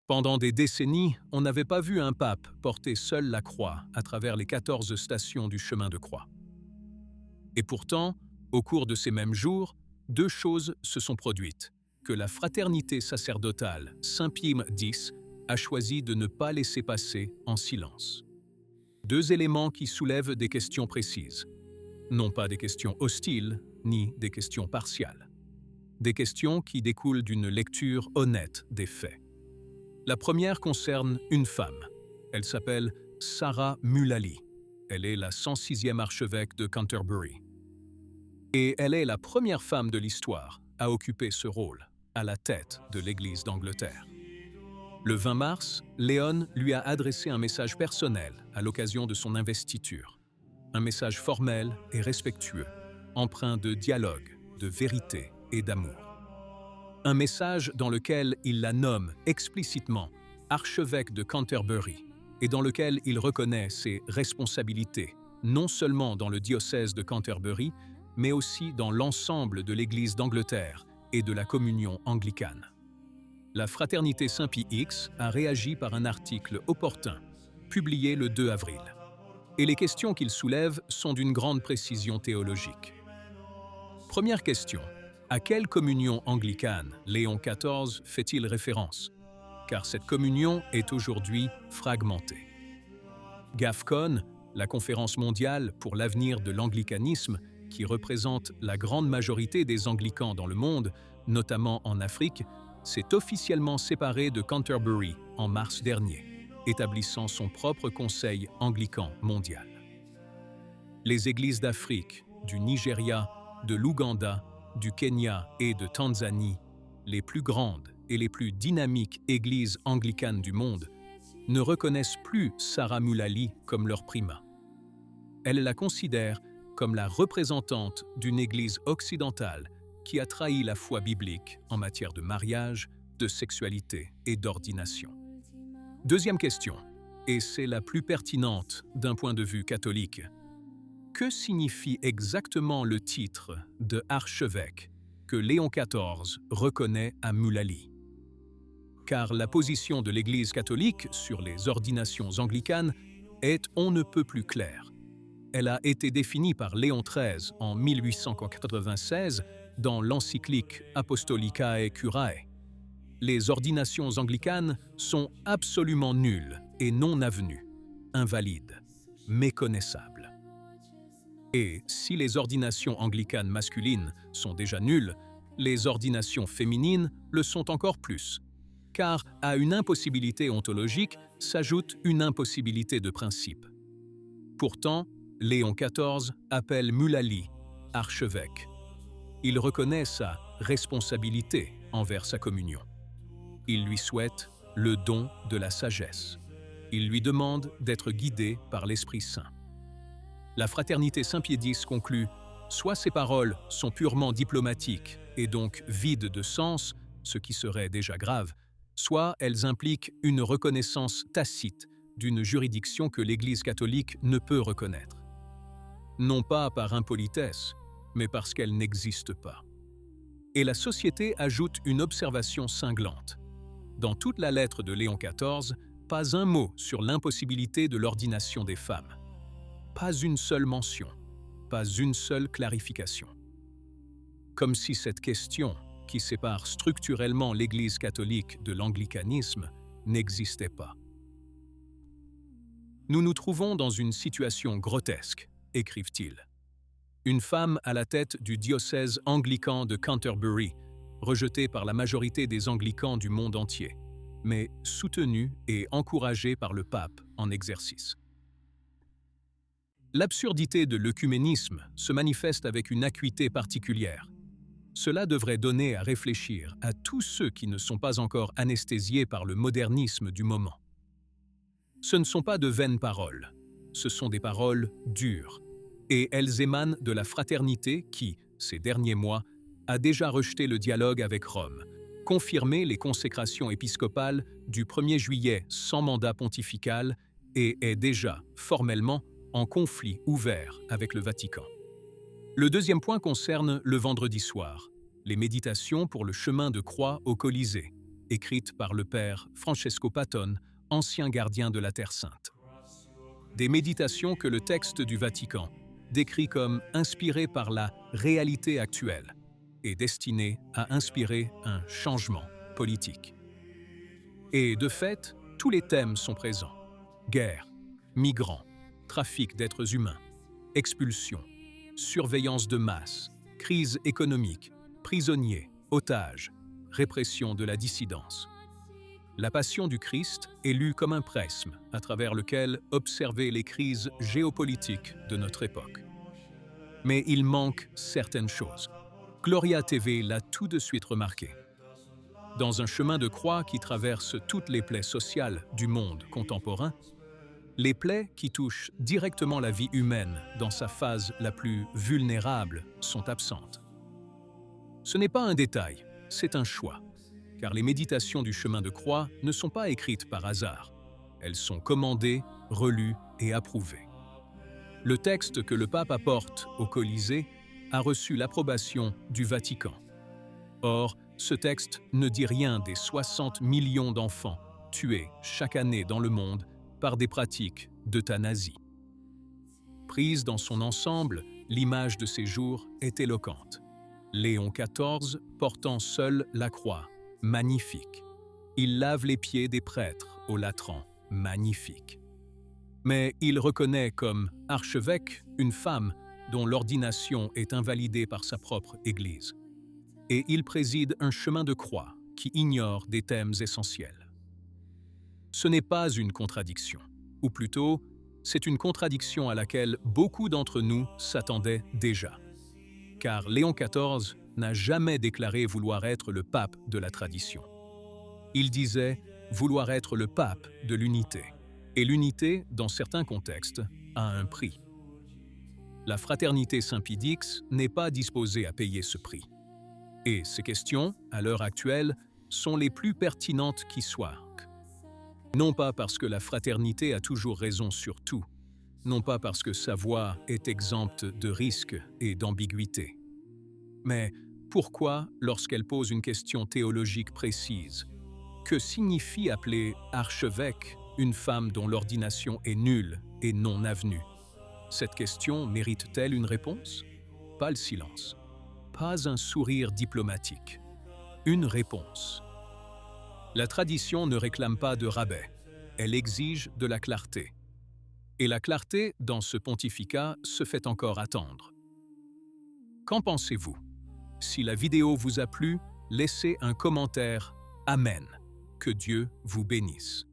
Pendant des décennies, on n'avait pas vu un pape porter seul la croix à travers les 14 stations du chemin de croix. Et pourtant, au cours de ces mêmes jours, deux choses se sont produites, que la fraternité sacerdotale Saint-Pie X a choisi de ne pas laisser passer en silence. Deux éléments qui soulèvent des questions précises, non pas des questions hostiles, ni des questions partiales. Des questions qui découlent d'une lecture honnête des faits. La première concerne une femme. Elle s'appelle Sarah Mullally. Elle est la 106e archevêque de Canterbury. Et elle est la première femme de l'histoire à occuper ce rôle, à la tête de l'Église d'Angleterre. Le 20 mars, Léon lui a adressé un message personnel à l'occasion de son investiture. Un message formel et respectueux, empreint de dialogue, de vérité et d'amour. Un message dans lequel il la nomme explicitement archevêque de Canterbury et dans lequel il reconnaît ses responsabilités, non seulement dans le diocèse de Canterbury, mais aussi dans l'ensemble de l'Église d'Angleterre et de la communion anglicane. La Fraternité Saint-Pie X a réagi par un article opportun, publié le 2 avril. Et les questions qu'il soulève sont d'une grande précision théologique. Première question. À quelle communion anglicane Léon XIV fait-il référence? Car cette communion est aujourd'hui fragmentée. GAFCON, la conférence mondiale pour l'avenir de l'anglicanisme, qui représente la grande majorité des anglicans dans le monde, notamment en Afrique, s'est officiellement séparée de Canterbury en mars dernier, établissant son propre conseil anglican mondial. Les églises d'Afrique, du Nigeria, de l'Ouganda, du Kenya et de Tanzanie, les plus grandes et les plus dynamiques églises anglicanes du monde, ne reconnaissent plus Sarah Mullally comme leur primat. Elles la considèrent comme la représentante d'une église occidentale qui a trahi la foi biblique en matière de mariage, de sexualité et d'ordination. Deuxième question, et c'est la plus pertinente d'un point de vue catholique. Que signifie exactement le titre de archevêque que Léon XIV reconnaît à Mullally? Car la position de l'Église catholique sur les ordinations anglicanes est on ne peut plus claire. Elle a été définie par Léon XIII en 1896 dans l'encyclique Apostolicae Curae. Les ordinations anglicanes sont absolument nulles et non avenues, invalides, méconnaissables. Et si les ordinations anglicanes masculines sont déjà nulles, les ordinations féminines le sont encore plus. Car à une impossibilité ontologique s'ajoute une impossibilité de principe. Pourtant, Léon XIV appelle Mullally archevêque. Il reconnaît sa responsabilité envers sa communion. Il lui souhaite le don de la sagesse. Il lui demande d'être guidé par l'Esprit Saint. La Fraternité Saint-Pie X conclut « Soit ces paroles sont purement diplomatiques et donc vides de sens, ce qui serait déjà grave, soit elles impliquent une reconnaissance tacite d'une juridiction que l'Église catholique ne peut reconnaître. Non pas par impolitesse, mais parce qu'elle n'existe pas. » Et la société ajoute une observation cinglante. Dans toute la lettre de Léon XIV, pas un mot sur l'impossibilité de l'ordination des femmes. Pas une seule mention, pas une seule clarification. Comme si cette question, qui sépare structurellement l'Église catholique de l'anglicanisme, n'existait pas. Nous nous trouvons dans une situation grotesque, écrivent-ils. Une femme à la tête du diocèse anglican de Canterbury, rejetée par la majorité des anglicans du monde entier, mais soutenue et encouragée par le pape en exercice. L'absurdité de l'œcuménisme se manifeste avec une acuité particulière. Cela devrait donner à réfléchir à tous ceux qui ne sont pas encore anesthésiés par le modernisme du moment. Ce ne sont pas de vaines paroles, ce sont des paroles dures, et elles émanent de la fraternité qui, ces derniers mois, a déjà rejeté le dialogue avec Rome, confirmé les consécrations épiscopales du 1er juillet sans mandat pontifical et est déjà, formellement, en conflit ouvert avec le Vatican. Le deuxième point concerne le vendredi soir, les méditations pour le chemin de croix au Colisée, écrite par le père Francesco Patton, ancien gardien de la Terre Sainte. Des méditations que le texte du Vatican décrit comme inspirées par la réalité actuelle et destinées à inspirer un changement politique. Et de fait, tous les thèmes sont présents. Guerre, migrants, trafic d'êtres humains, expulsion, surveillance de masse, crise économique, prisonniers, otages, répression de la dissidence. La Passion du Christ est lue comme un prisme à travers lequel observer les crises géopolitiques de notre époque. Mais il manque certaines choses. Gloria TV l'a tout de suite remarqué. Dans un chemin de croix qui traverse toutes les plaies sociales du monde contemporain, les plaies qui touchent directement la vie humaine dans sa phase la plus vulnérable sont absentes. Ce n'est pas un détail, c'est un choix, car les méditations du chemin de croix ne sont pas écrites par hasard. Elles sont commandées, relues et approuvées. Le texte que le pape apporte au Colisée a reçu l'approbation du Vatican. Or, ce texte ne dit rien des 60 millions d'enfants tués chaque année dans le monde par des pratiques d'euthanasie. Prise dans son ensemble, l'image de ces jours est éloquente. Léon XIV portant seul la croix, magnifique. Il lave les pieds des prêtres au latran, magnifique. Mais il reconnaît comme archevêque une femme dont l'ordination est invalidée par sa propre Église. Et il préside un chemin de croix qui ignore des thèmes essentiels. Ce n'est pas une contradiction, ou plutôt, c'est une contradiction à laquelle beaucoup d'entre nous s'attendaient déjà. Car Léon XIV n'a jamais déclaré vouloir être le pape de la tradition. Il disait vouloir être le pape de l'unité. Et l'unité, dans certains contextes, a un prix. La fraternité Saint-Pie-X n'est pas disposée à payer ce prix. Et ces questions, à l'heure actuelle, sont les plus pertinentes qui soient. Non pas parce que la fraternité a toujours raison sur tout, non pas parce que sa voix est exempte de risques et d'ambiguïté. Mais pourquoi, lorsqu'elle pose une question théologique précise, que signifie appeler archevêque une femme dont l'ordination est nulle et non avenue? Cette question mérite-t-elle une réponse? Pas le silence. Pas un sourire diplomatique. Une réponse. La tradition ne réclame pas de rabais. Elle exige de la clarté. Et la clarté, dans ce pontificat, se fait encore attendre. Qu'en pensez-vous? Si la vidéo vous a plu, laissez un commentaire. Amen. Que Dieu vous bénisse.